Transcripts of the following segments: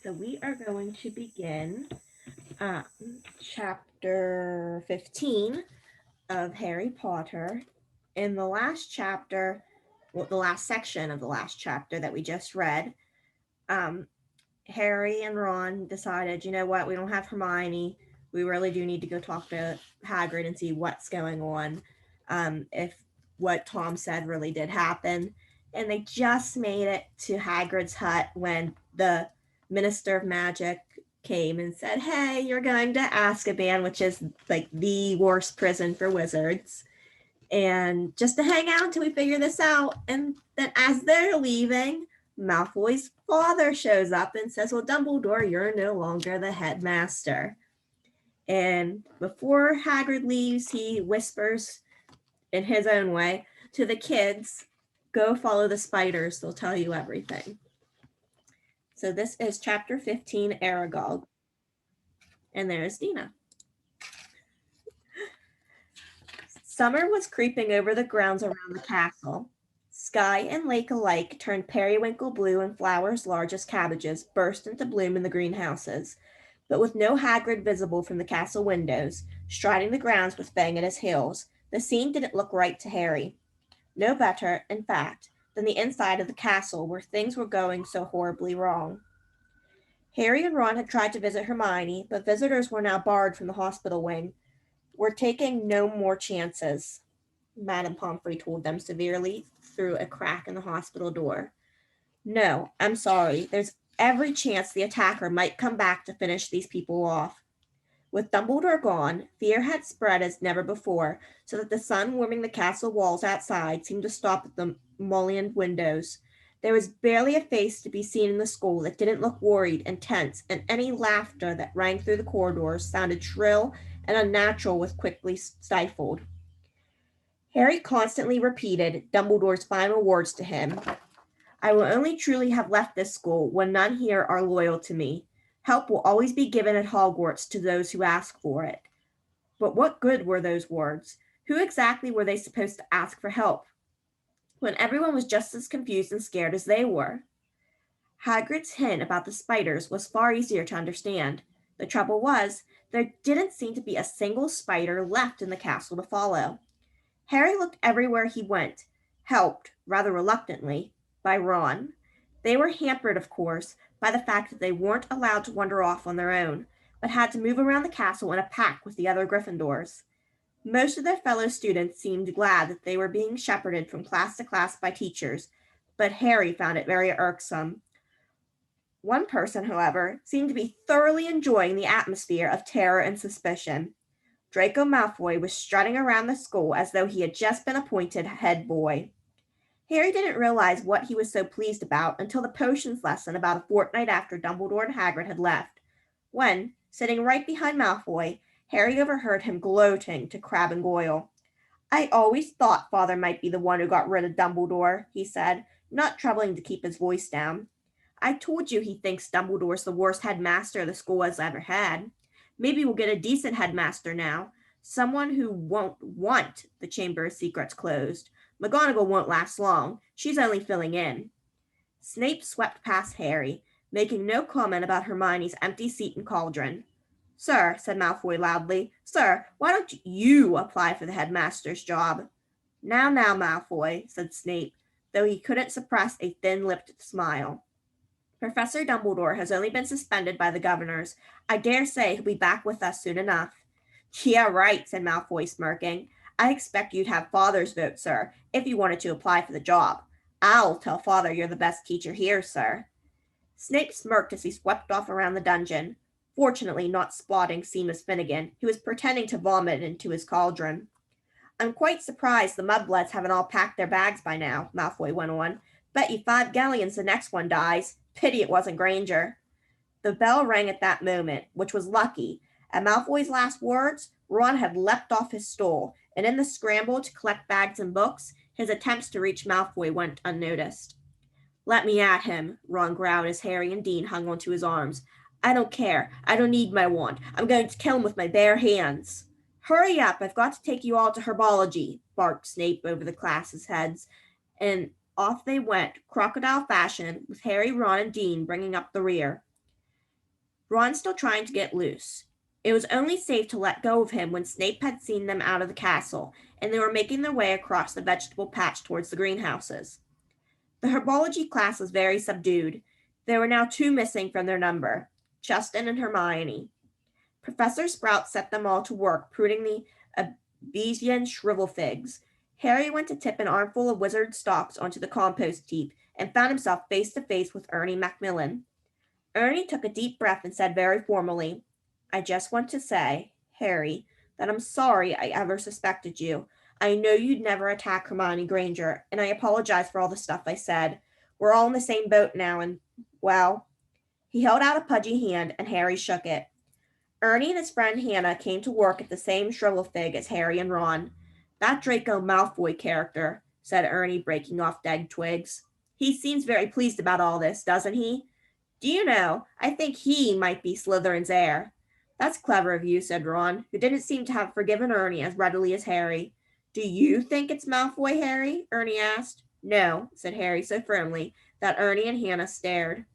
So we are going to begin um, chapter 15 of Harry Potter. In the last chapter, well, the last section of the last chapter that we just read, um, Harry and Ron decided, you know what, we don't have Hermione. We really do need to go talk to Hagrid and see what's going on. If what Tom said really did happen. And they just made it to Hagrid's hut when the Minister of Magic came and said, "Hey, you're going to Azkaban, which is like the worst prison for wizards. And just to hang out until we figure this out." And then as they're leaving, Malfoy's father shows up and says, "Well, Dumbledore, you're no longer the headmaster." And before Hagrid leaves, he whispers in his own way to the kids, "Go follow the spiders, they'll tell you everything." So this is chapter 15, Aragog. And there's Dina. Summer was creeping over the grounds around the castle. Sky and lake alike turned periwinkle blue, and flowers large as cabbages burst into bloom in the greenhouses. But with no Hagrid visible from the castle windows, striding the grounds with Fang at his heels, the scene didn't look right to Harry. No better, in fact, than the inside of the castle where things were going so horribly wrong. Harry and Ron had tried to visit Hermione, but visitors were now barred from the hospital wing. "We're taking no more chances," Madame Pomfrey told them severely through a crack in the hospital door. "No, I'm sorry. There's every chance the attacker might come back to finish these people off." With Dumbledore gone, fear had spread as never before, so that the sun warming the castle walls outside seemed to stop at the mullioned windows. There was barely a face to be seen in the school that didn't look worried and tense, and any laughter that rang through the corridors sounded shrill and unnatural was quickly stifled. Harry constantly repeated Dumbledore's final words to him: "I will only truly have left this school when none here are loyal to me. Help will always be given at Hogwarts to those who ask for it." But what good were those words? Who exactly were they supposed to ask for help, when everyone was just as confused and scared as they were? Hagrid's hint about the spiders was far easier to understand. The trouble was, there didn't seem to be a single spider left in the castle to follow. Harry looked everywhere he went, helped, rather reluctantly, by Ron. They were hampered, of course, by the fact that they weren't allowed to wander off on their own, but had to move around the castle in a pack with the other Gryffindors. Most of their fellow students seemed glad that they were being shepherded from class to class by teachers, but Harry found it very irksome. One person, however, seemed to be thoroughly enjoying the atmosphere of terror and suspicion. Draco Malfoy was strutting around the school as though he had just been appointed head boy. Harry didn't realize what he was so pleased about until the potions lesson about a fortnight after Dumbledore and Hagrid had left, when, sitting right behind Malfoy, Harry overheard him gloating to Crabbe and Goyle. "I always thought Father might be the one who got rid of Dumbledore," he said, not troubling to keep his voice down. "I told you he thinks Dumbledore's the worst headmaster the school has ever had. Maybe we'll get a decent headmaster now, someone who won't want the Chamber of Secrets closed. McGonagall won't last long. She's only filling in." Snape swept past Harry, making no comment about Hermione's empty seat in Cauldron. "Sir," said Malfoy loudly, "sir, why don't you apply for the headmaster's job?" Now, Malfoy," said Snape, though he couldn't suppress a thin-lipped smile. "Professor Dumbledore has only been suspended by the governors. I dare say he'll be back with us soon enough." "Yeah, right," said Malfoy, smirking. "I expect you'd have Father's vote, sir, if you wanted to apply for the job. I'll tell Father you're the best teacher here, sir." Snape smirked as he swept off around the dungeon, fortunately not spotting Seamus Finnegan, who was pretending to vomit into his cauldron. "I'm quite surprised the mudbloods haven't all packed their bags by now," Malfoy went on. "Bet you 5 galleons the next one dies. Pity it wasn't Granger." The bell rang at that moment, which was lucky. At Malfoy's last words, Ron had leapt off his stool, and in the scramble to collect bags and books, his attempts to reach Malfoy went unnoticed. "Let me at him," Ron growled as Harry and Dean hung onto his arms. "I don't care. I don't need my wand. I'm going to kill him with my bare hands." "Hurry up. I've got to take you all to herbology," barked Snape over the class's heads, and off they went, crocodile fashion, with Harry, Ron, and Dean bringing up the rear. Ron still trying to get loose. It was only safe to let go of him when Snape had seen them out of the castle, and they were making their way across the vegetable patch towards the greenhouses. The herbology class was very subdued. There were now two missing from their number, Justin and Hermione. Professor Sprout set them all to work pruning the Abesian shrivel figs. Harry went to tip an armful of wizard stalks onto the compost heap and found himself face to face with Ernie Macmillan. Ernie took a deep breath and said very formally, "I just want to say, Harry, that I'm sorry I ever suspected you. I know you'd never attack Hermione Granger, and I apologize for all the stuff I said. We're all in the same boat now, and, well," he held out a pudgy hand, and Harry shook it. Ernie and his friend Hannah came to work at the same shrivel fig as Harry and Ron. "That Draco Malfoy character," said Ernie, breaking off dead twigs. "He seems very pleased about all this, doesn't he? Do you know, I think he might be Slytherin's heir." "That's clever of you," said Ron, who didn't seem to have forgiven Ernie as readily as Harry. "Do you think it's Malfoy, Harry?" Ernie asked. "No," said Harry so firmly that Ernie and Hannah stared.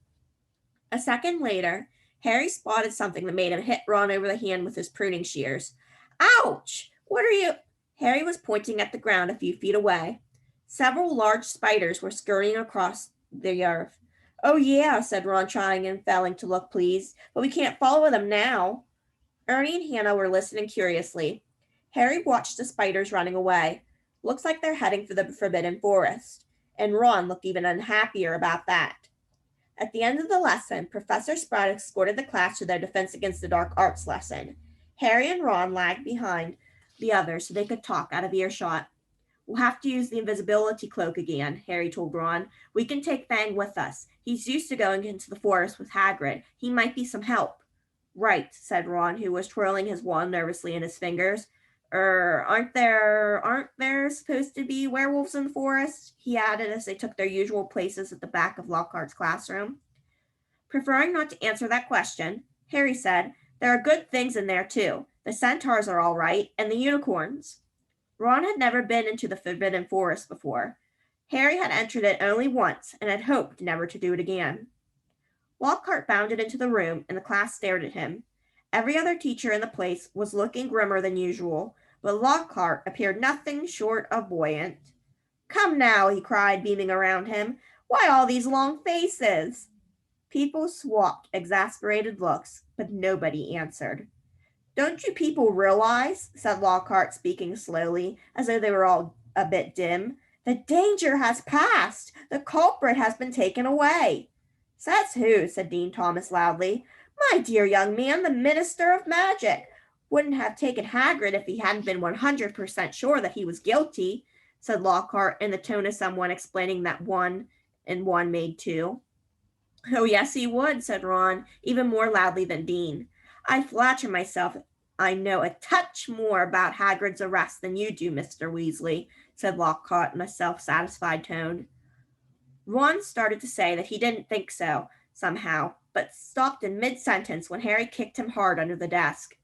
A second later, Harry spotted something that made him hit Ron over the hand with his pruning shears. "Ouch! What are you—" Harry was pointing at the ground a few feet away. Several large spiders were scurrying across the earth. "Oh, yeah," said Ron, trying and failing to look pleased, "but we can't follow them now." Ernie and Hannah were listening curiously. Harry watched the spiders running away. "Looks like they're heading for the Forbidden Forest." And Ron looked even unhappier about that. At the end of the lesson, Professor Sprout escorted the class to their Defense Against the Dark Arts lesson. Harry and Ron lagged behind the others so they could talk out of earshot. "We'll have to use the invisibility cloak again," Harry told Ron. "We can take Fang with us. He's used to going into the forest with Hagrid. He might be some help." "Right," said Ron, who was twirling his wand nervously in his fingers. Aren't there supposed to be werewolves in the forest?" he added as they took their usual places at the back of Lockhart's classroom. Preferring not to answer that question, Harry said, "There are good things in there, too. The centaurs are all right, and the unicorns." Ron had never been into the Forbidden Forest before. Harry had entered it only once and had hoped never to do it again. Lockhart bounded into the room, and the class stared at him. Every other teacher in the place was looking grimmer than usual, but Lockhart appeared nothing short of buoyant. "Come now," he cried, beaming around him. "Why all these long faces?" People swapped exasperated looks, but nobody answered. "Don't you people realize," said Lockhart, speaking slowly, as though they were all a bit dim, "the danger has passed. The culprit has been taken away." "Says who?" said Dean Thomas loudly. "My dear young man, the Minister of Magic. Wouldn't have taken Hagrid if he hadn't been 100% sure that he was guilty," said Lockhart in the tone of someone explaining that one and one made two. "Oh, yes, he would," said Ron, even more loudly than Dean. "I flatter myself I know a touch more about Hagrid's arrest than you do, Mr. Weasley," said Lockhart in a self-satisfied tone. Ron started to say that he didn't think so, somehow, but stopped in mid-sentence when Harry kicked him hard under the desk.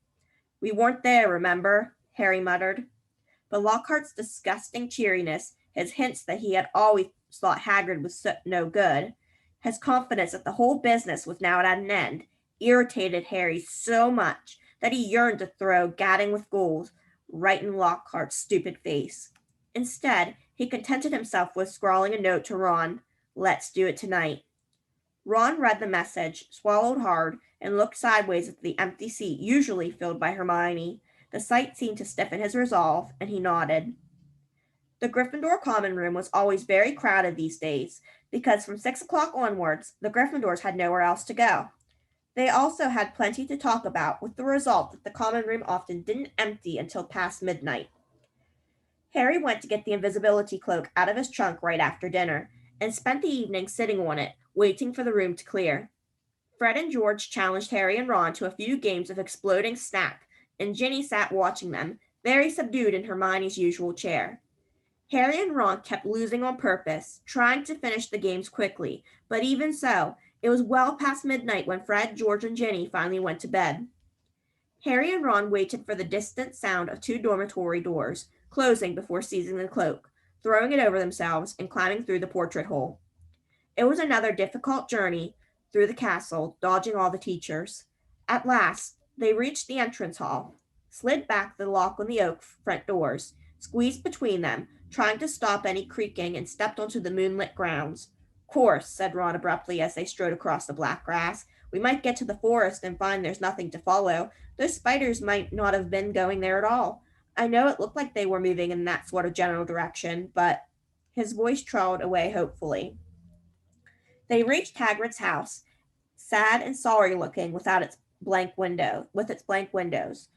"We weren't there, remember," Harry muttered. But Lockhart's disgusting cheeriness, his hints that he had always thought Hagrid was no good, his confidence that the whole business was now at an end, irritated Harry so much that he yearned to throw gadding with ghouls right in Lockhart's stupid face. Instead, he contented himself with scrawling a note to Ron. "Let's do it tonight." Ron read the message, swallowed hard, and looked sideways at the empty seat usually filled by Hermione. The sight seemed to stiffen his resolve, and he nodded. The Gryffindor common room was always very crowded these days, because from 6 o'clock onwards, the Gryffindors had nowhere else to go. They also had plenty to talk about, with the result that the common room often didn't empty until past midnight. Harry went to get the invisibility cloak out of his trunk right after dinner, and spent the evening sitting on it, waiting for the room to clear. Fred and George challenged Harry and Ron to a few games of exploding snap, and Ginny sat watching them, very subdued in Hermione's usual chair. Harry and Ron kept losing on purpose, trying to finish the games quickly, but even so, it was well past midnight when Fred, George, and Ginny finally went to bed. Harry and Ron waited for the distant sound of two dormitory doors closing before seizing the cloak, throwing it over themselves, and climbing through the portrait hole. It was another difficult journey through the castle, dodging all the teachers. At last, they reached the entrance hall, slid back the lock on the oak front doors, squeezed between them, trying to stop any creaking, and stepped onto the moonlit grounds. Course, said Ron abruptly as they strode across the black grass. We might get to the forest and find there's nothing to follow. Those spiders might not have been going there at all. I know it looked like they were moving in that sort of general direction, but his voice trailed away hopefully. They reached Hagrid's house, sad and sorry looking with its blank windows.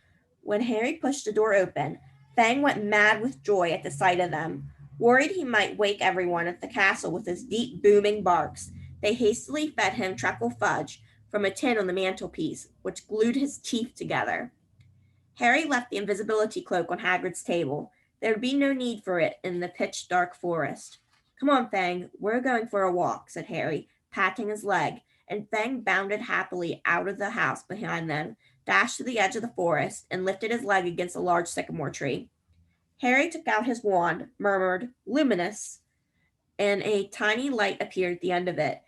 When Harry pushed the door open, Fang went mad with joy at the sight of them. Worried he might wake everyone at the castle with his deep booming barks, they hastily fed him treacle fudge from a tin on the mantelpiece, which glued his teeth together. Harry left the invisibility cloak on Hagrid's table. There would be no need for it in the pitch dark forest. Come on, Fang, we're going for a walk, said Harry, patting his leg, and Fang bounded happily out of the house behind them, dashed to the edge of the forest, and lifted his leg against a large sycamore tree. Harry took out his wand, murmured, "Luminous," and a tiny light appeared at the end of it,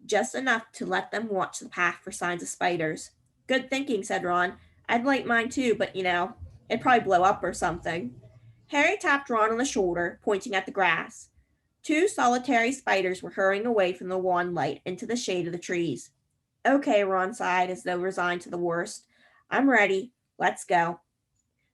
just enough to let them watch the path for signs of spiders. Good thinking, said Ron. I'd light mine too, but it'd probably blow up or something. Harry tapped Ron on the shoulder, pointing at the grass. Two solitary spiders were hurrying away from the wand light into the shade of the trees. Okay, Ron sighed as though resigned to the worst. I'm ready. Let's go.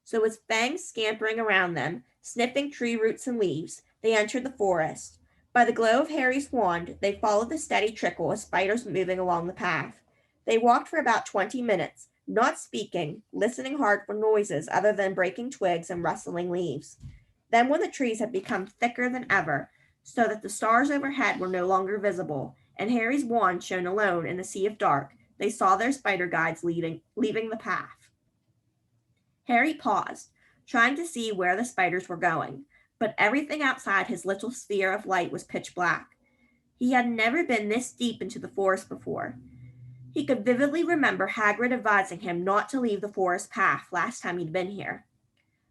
So with Fang scampering around them, sniffing tree roots and leaves, they entered the forest. By the glow of Harry's wand, they followed the steady trickle of spiders moving along the path. They walked for about 20 minutes, not speaking, listening hard for noises other than breaking twigs and rustling leaves. Then, when the trees had become thicker than ever, so that the stars overhead were no longer visible, and Harry's wand shone alone in a sea of dark, they saw their spider guides leaving the path. Harry paused, trying to see where the spiders were going, but everything outside his little sphere of light was pitch black. He had never been this deep into the forest before. He could vividly remember Hagrid advising him not to leave the forest path last time he'd been here.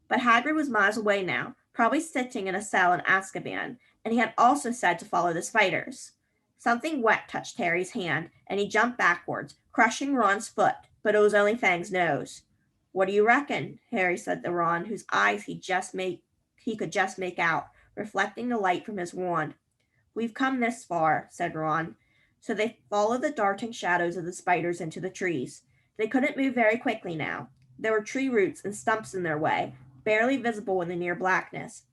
But Hagrid was miles away now, probably sitting in a cell in Azkaban, and he had also said to follow the spiders. Something wet touched Harry's hand, and he jumped backwards, crushing Ron's foot, but it was only Fang's nose. What do you reckon? Harry said to Ron, whose eyes he could just make out, reflecting the light from his wand. We've come this far, said Ron. So they followed the darting shadows of the spiders into the trees. They couldn't move very quickly now. There were tree roots and stumps in their way, barely visible in the near blackness.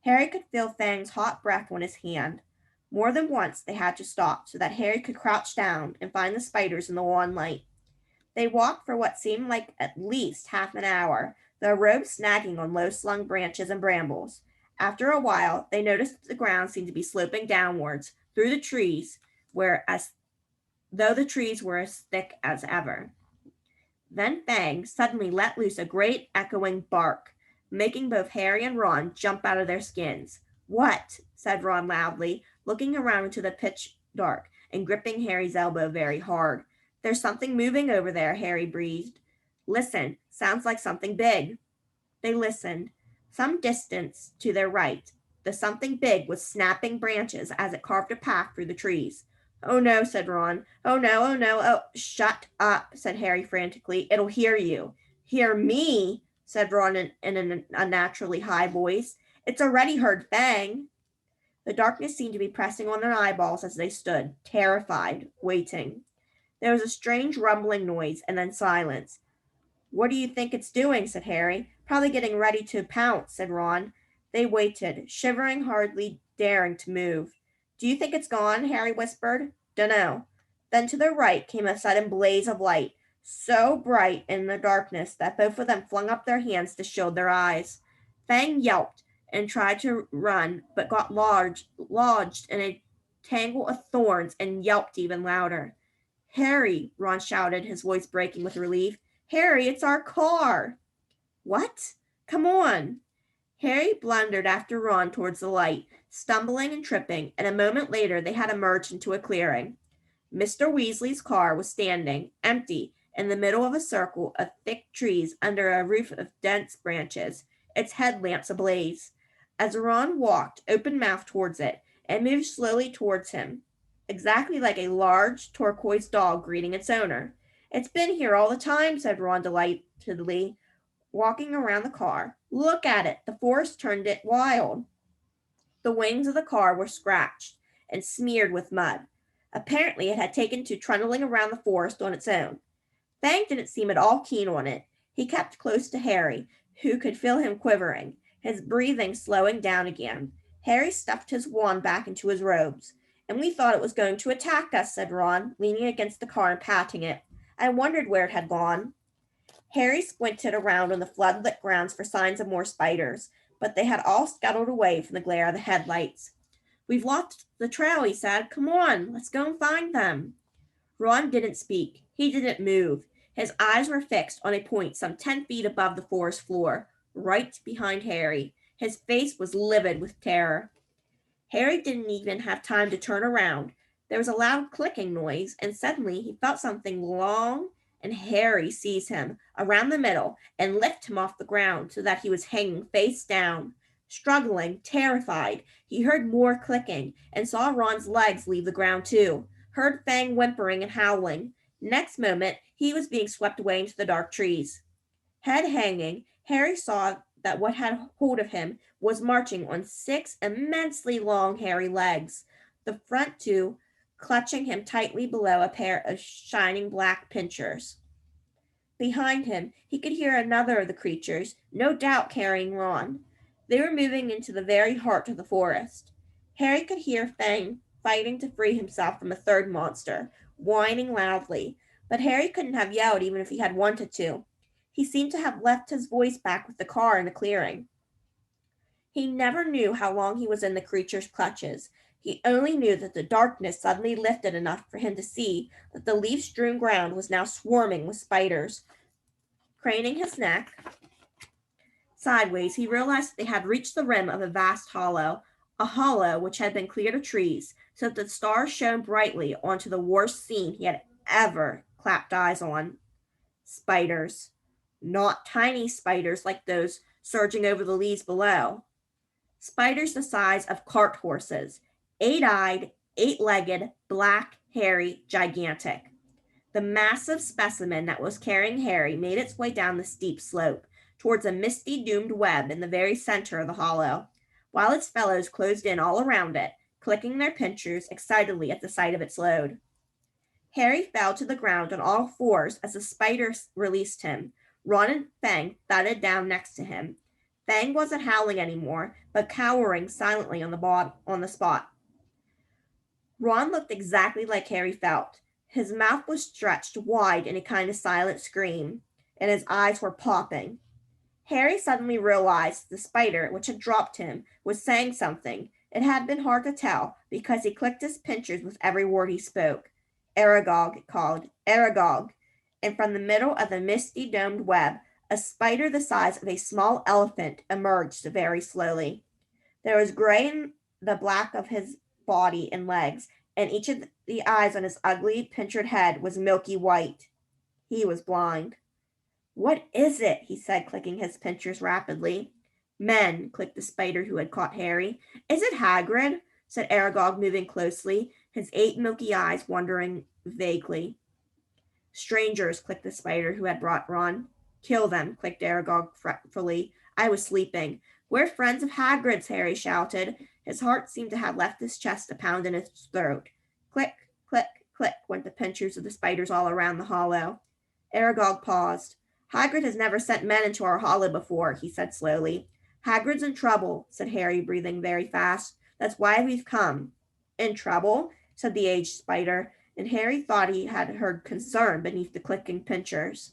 Harry could feel Fang's hot breath on his hand. More than once they had to stop so that Harry could crouch down and find the spiders in the wan light. They walked for what seemed like at least half an hour, their robes snagging on low-slung branches and brambles. After a while, they noticed that the ground seemed to be sloping downwards through the trees, though the trees were as thick as ever. Then Fang suddenly let loose a great echoing bark, making both Harry and Ron jump out of their skins. What? Said Ron loudly, looking around into the pitch dark and gripping Harry's elbow very hard. There's something moving over there, Harry breathed. Listen, sounds like something big. They listened. Some distance to their right, the something big was snapping branches as it carved a path through the trees. Oh no, said Ron. Oh no, oh no, oh, shut up, said Harry frantically. It'll hear you. Hear me, said Ron in an unnaturally high voice. It's already heard Fang. The darkness seemed to be pressing on their eyeballs as they stood, terrified, waiting. There was a strange rumbling noise and then silence. What do you think it's doing? Said Harry. Probably getting ready to pounce, said Ron. They waited, shivering, hardly daring to move. Do you think it's gone? Harry whispered. Dunno. Then to their right came a sudden blaze of light, so bright in the darkness that both of them flung up their hands to shield their eyes. Fang yelped and tried to run, but got lodged in a tangle of thorns and yelped even louder. Harry, Ron shouted, his voice breaking with relief. Harry, it's our car. What? Come on. Harry blundered after Ron towards the light, stumbling and tripping, and a moment later they had emerged into a clearing. Mr. Weasley's car was standing, empty, in the middle of a circle of thick trees under a roof of dense branches, its headlamps ablaze. As Ron walked, open-mouthed towards it, it moved slowly towards him, exactly like a large turquoise dog greeting its owner. It's been here all the time, said Ron delightedly, walking around the car. Look at it. The forest turned it wild. The wings of the car were scratched and smeared with mud. Apparently, it had taken to trundling around the forest on its own. Fang didn't seem at all keen on it. He kept close to Harry, who could feel him quivering, his breathing slowing down again. Harry stuffed his wand back into his robes. And we thought it was going to attack us, said Ron, leaning against the car and patting it. I wondered where it had gone. Harry squinted around on the floodlit grounds for signs of more spiders, but they had all scuttled away from the glare of the headlights. We've lost the trail, he said. Come on, let's go and find them. Ron didn't speak. He didn't move. His eyes were fixed on a point some 10 feet above the forest floor, right behind Harry. His face was livid with terror. Harry didn't even have time to turn around. There was a loud clicking noise, and suddenly he felt something long and hairy seize him around the middle and lift him off the ground so that he was hanging face down. Struggling, terrified, he heard more clicking and saw Ron's legs leave the ground too, heard Fang whimpering and howling. Next moment, he was being swept away into the dark trees. Head hanging, Harry saw that what had hold of him was marching on 6 immensely long, hairy legs, the front two clutching him tightly below a pair of shining black pincers. Behind him, he could hear another of the creatures, no doubt carrying Ron. They were moving into the very heart of the forest. Harry could hear Fang fighting to free himself from a third monster, whining loudly, but Harry couldn't have yelled even if he had wanted to. He seemed to have left his voice back with the car in the clearing. He never knew how long he was in the creature's clutches. He only knew that the darkness suddenly lifted enough for him to see that the leaf-strewn ground was now swarming with spiders. Craning his neck sideways, he realized that they had reached the rim of a vast hollow, a hollow which had been cleared of trees, so that the stars shone brightly onto the worst scene he had ever clapped eyes on. Spiders. Not tiny spiders like those surging over the leaves below. Spiders the size of cart horses, 8-eyed, 8-legged, black, hairy, gigantic. The massive specimen that was carrying Harry made its way down the steep slope towards a misty doomed web in the very center of the hollow, while its fellows closed in all around it, clicking their pincers excitedly at the sight of its load. Harry fell to the ground on all fours as the spider released him. Ron and Fang thudded down next to him. Fang wasn't howling anymore, but cowering silently on the spot. Ron looked exactly like Harry felt. His mouth was stretched wide in a kind of silent scream, and his eyes were popping. Harry suddenly realized the spider, which had dropped him, was saying something. It had been hard to tell, because he clicked his pincers with every word he spoke. Aragog, it called. Aragog. And from the middle of the misty domed web, a spider the size of a small elephant emerged very slowly. There was gray in the black of his body and legs, and each of the eyes on his ugly, pincered head was milky white. He was blind. What is it? He said, clicking his pincers rapidly. Men, clicked the spider who had caught Harry. Is it Hagrid? Said Aragog, moving closely, his 8 milky eyes wandering vaguely. Strangers, clicked the spider who had brought Ron. Kill them, clicked Aragog fretfully. I was sleeping. We're friends of Hagrid's, Harry shouted. His heart seemed to have left his chest a pound in his throat. Click, click, click went the pincers of the spiders all around the hollow. Aragog paused. Hagrid has never sent men into our hollow before, he said slowly. Hagrid's in trouble, said Harry, breathing very fast. That's why we've come. In trouble? Said the aged spider, and Harry thought he had heard concern beneath the clicking pincers.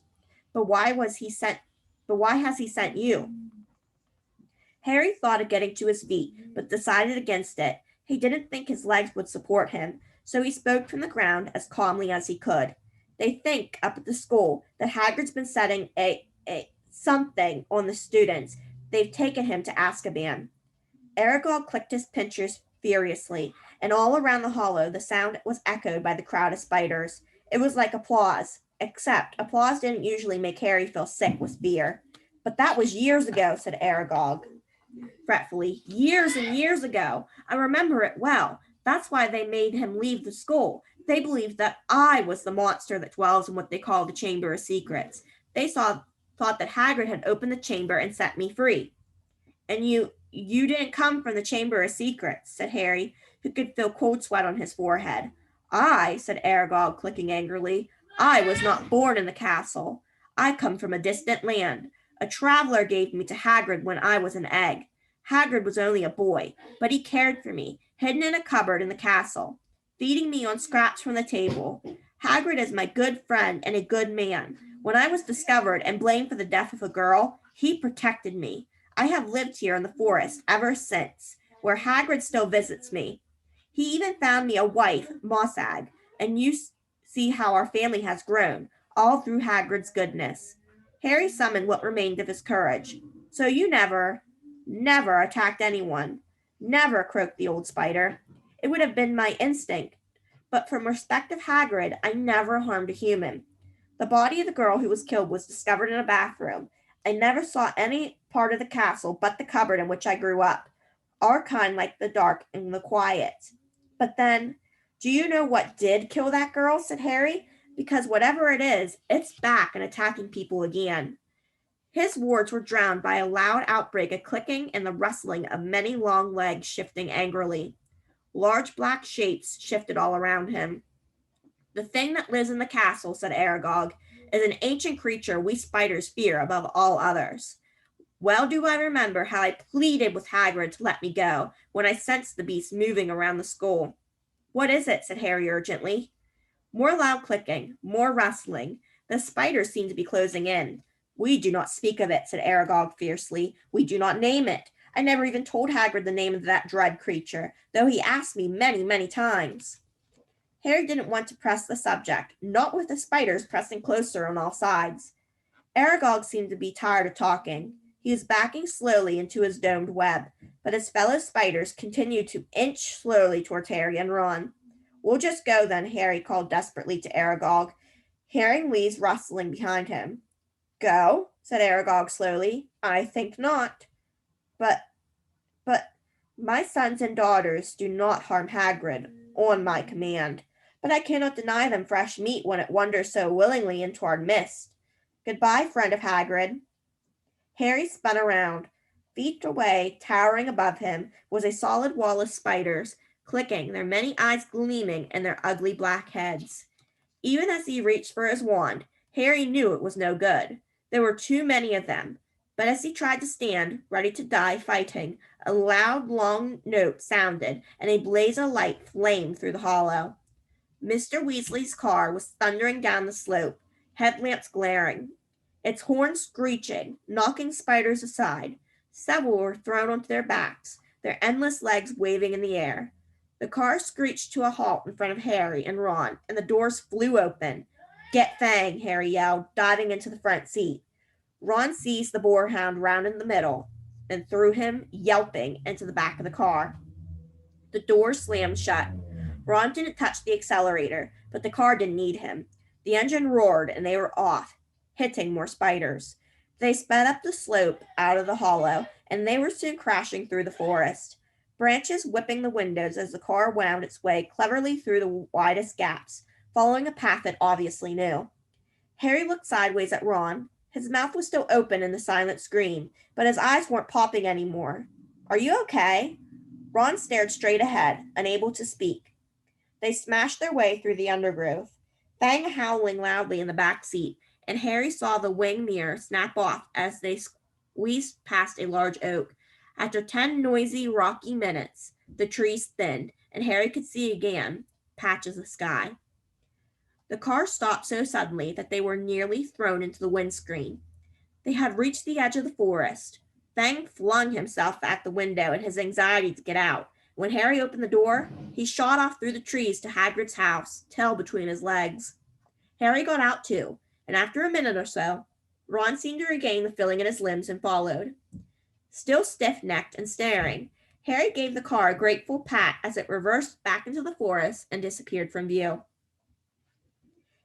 But why has he sent you? Harry thought of getting to his feet, but decided against it. He didn't think his legs would support him, so he spoke from the ground as calmly as he could. They think up at the school that Hagrid's been setting something on the students. They've taken him to Azkaban. Aragog clicked his pincers furiously, and all around the hollow the sound was echoed by the crowd of spiders. It was like applause, except applause didn't usually make Harry feel sick with fear. But that was years ago, said Aragog fretfully. Years and years ago. I remember it well. That's why they made him leave the school. They believed that I was the monster that dwells in what they call the Chamber of Secrets. They thought that Hagrid had opened the chamber and set me free. And you didn't come from the Chamber of Secrets, said Harry, who could feel cold sweat on his forehead. I, said Aragog, clicking angrily, I was not born in the castle. I come from a distant land. A traveler gave me to Hagrid when I was an egg. Hagrid was only a boy, but he cared for me, hidden in a cupboard in the castle, feeding me on scraps from the table. Hagrid is my good friend and a good man. When I was discovered and blamed for the death of a girl, he protected me. I have lived here in the forest ever since, where Hagrid still visits me. He even found me a wife, Mossag, and you see how our family has grown, all through Hagrid's goodness. Harry summoned what remained of his courage. So you never attacked anyone. Never, croaked the old spider. It would have been my instinct, but from respect of Hagrid, I never harmed a human. The body of the girl who was killed was discovered in a bathroom. I never saw any part of the castle but the cupboard in which I grew up. Our kind like the dark and the quiet. But then, do you know what did kill that girl? Said Harry. Because whatever it is, it's back and attacking people again. His words were drowned by a loud outbreak of clicking and the rustling of many long legs shifting angrily. Large black shapes shifted all around him. The thing that lives in the castle, said Aragog, is an ancient creature we spiders fear above all others. Well do I remember how I pleaded with Hagrid to let me go when I sensed the beast moving around the school. What is it? Said Harry urgently. More loud clicking, more rustling. The spiders seem to be closing in. We do not speak of it, said Aragog fiercely. We do not name it. I never even told Hagrid the name of that dread creature, though he asked me many, many times. Harry didn't want to press the subject, not with the spiders pressing closer on all sides. Aragog seemed to be tired of talking. He was backing slowly into his domed web, but his fellow spiders continued to inch slowly towards Harry and Ron. We'll just go then, Harry called desperately to Aragog, hearing leaves rustling behind him. Go, said Aragog slowly. I think not. But, my sons and daughters do not harm Hagrid, on my command. But I cannot deny them fresh meat when it wanders so willingly into our midst. Goodbye, friend of Hagrid. Harry spun around. Feet away, towering above him, was a solid wall of spiders, clicking, their many eyes gleaming in their ugly black heads. Even as he reached for his wand, Harry knew it was no good. There were too many of them. But as he tried to stand, ready to die fighting, a loud, long note sounded, and a blaze of light flamed through the hollow. Mr. Weasley's car was thundering down the slope, headlamps glaring, its horn screeching, knocking spiders aside. Several were thrown onto their backs, their endless legs waving in the air. The car screeched to a halt in front of Harry and Ron, and the doors flew open. Get Fang, Harry yelled, diving into the front seat. Ron seized the boarhound round in the middle and threw him, yelping, into the back of the car. The door slammed shut. Ron didn't touch the accelerator, but the car didn't need him. The engine roared, and they were off, hitting more spiders. They sped up the slope out of the hollow, and they were soon crashing through the forest, branches whipping the windows as the car wound its way cleverly through the widest gaps, following a path it obviously knew. Harry looked sideways at Ron. His mouth was still open in the silent scream, but his eyes weren't popping anymore. Are you okay? Ron stared straight ahead, unable to speak. They smashed their way through the undergrowth, Fang howling loudly in the back seat, and Harry saw the wing mirror snap off as they squeezed past a large oak. After 10 noisy, rocky minutes, the trees thinned, and Harry could see again patches of sky. The car stopped so suddenly that they were nearly thrown into the windscreen. They had reached the edge of the forest. Fang flung himself at the window in his anxiety to get out. When Harry opened the door, he shot off through the trees to Hagrid's house, tail between his legs. Harry got out too, and after a minute or so, Ron seemed to regain the feeling in his limbs and followed. Still stiff-necked and staring, Harry gave the car a grateful pat as it reversed back into the forest and disappeared from view.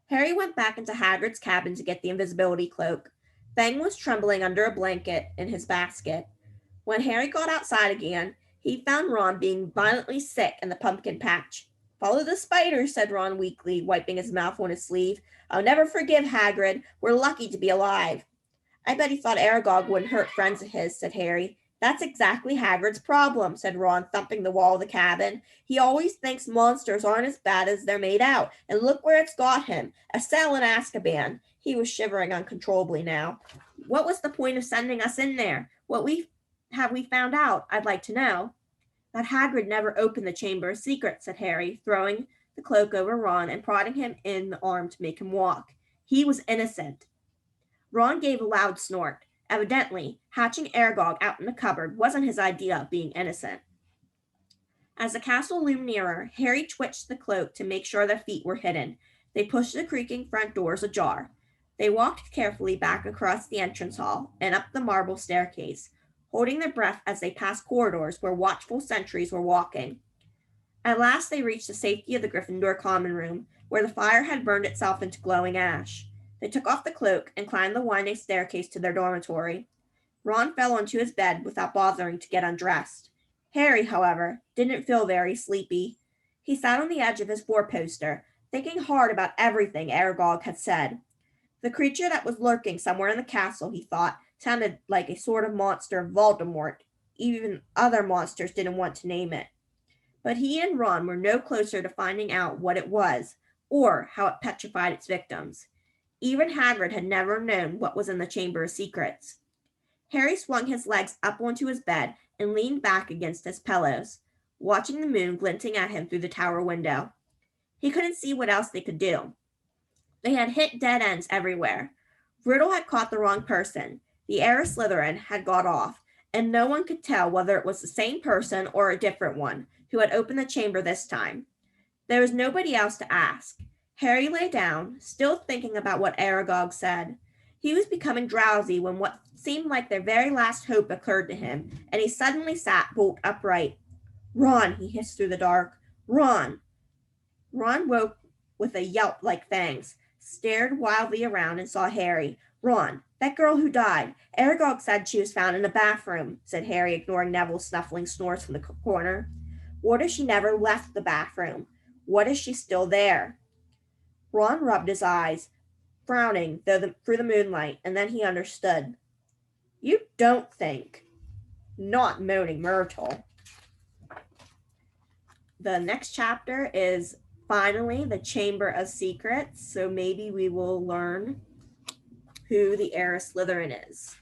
Harry went back into Hagrid's cabin to get the invisibility cloak. Fang was trembling under a blanket in his basket. When Harry got outside again, he found Ron being violently sick in the pumpkin patch. Follow the spiders, said Ron weakly, wiping his mouth on his sleeve. I'll never forgive Hagrid. We're lucky to be alive. I bet he thought Aragog wouldn't hurt friends of his, said Harry. That's exactly Hagrid's problem, said Ron, thumping the wall of the cabin. He always thinks monsters aren't as bad as they're made out, and look where it's got him. A cell in Azkaban. He was shivering uncontrollably now. What was the point of sending us in there? What have we found out? I'd like to know. That Hagrid never opened the Chamber of Secrets, said Harry, throwing the cloak over Ron and prodding him in the arm to make him walk. He was innocent. Ron gave a loud snort. Evidently, hatching Aragog out in the cupboard wasn't his idea of being innocent. As the castle loomed nearer, Harry twitched the cloak to make sure their feet were hidden. They pushed the creaking front doors ajar. They walked carefully back across the entrance hall and up the marble staircase, holding their breath as they passed corridors where watchful sentries were walking. At last they reached the safety of the Gryffindor common room, where the fire had burned itself into glowing ash. They took off the cloak and climbed the winding staircase to their dormitory. Ron fell onto his bed without bothering to get undressed. Harry, however, didn't feel very sleepy. He sat on the edge of his four-poster, thinking hard about everything Aragog had said. The creature that was lurking somewhere in the castle, he thought, sounded like a sort of monster of Voldemort. Even other monsters didn't want to name it. But he and Ron were no closer to finding out what it was, or how it petrified its victims. Even Hagrid had never known what was in the Chamber of Secrets. Harry swung his legs up onto his bed and leaned back against his pillows, watching the moon glinting at him through the tower window. He couldn't see what else they could do. They had hit dead ends everywhere. Riddle had caught the wrong person. The heir of Slytherin had got off, and no one could tell whether it was the same person or a different one who had opened the chamber this time. There was nobody else to ask. Harry lay down, still thinking about what Aragog said. He was becoming drowsy when what seemed like their very last hope occurred to him, and he suddenly sat bolt upright. Ron, he hissed through the dark. Ron! Ron woke with a yelp like Fang's, stared wildly around, and saw Harry. Ron, that girl who died. Aragog said she was found in the bathroom, said Harry, ignoring Neville's snuffling snores from the corner. What if she never left the bathroom? What if she's still there? Ron rubbed his eyes, frowning through the moonlight, and then he understood. You don't think. Not Moaning Myrtle. The next chapter is finally the Chamber of Secrets, so maybe we will learn who the heir of Slytherin is.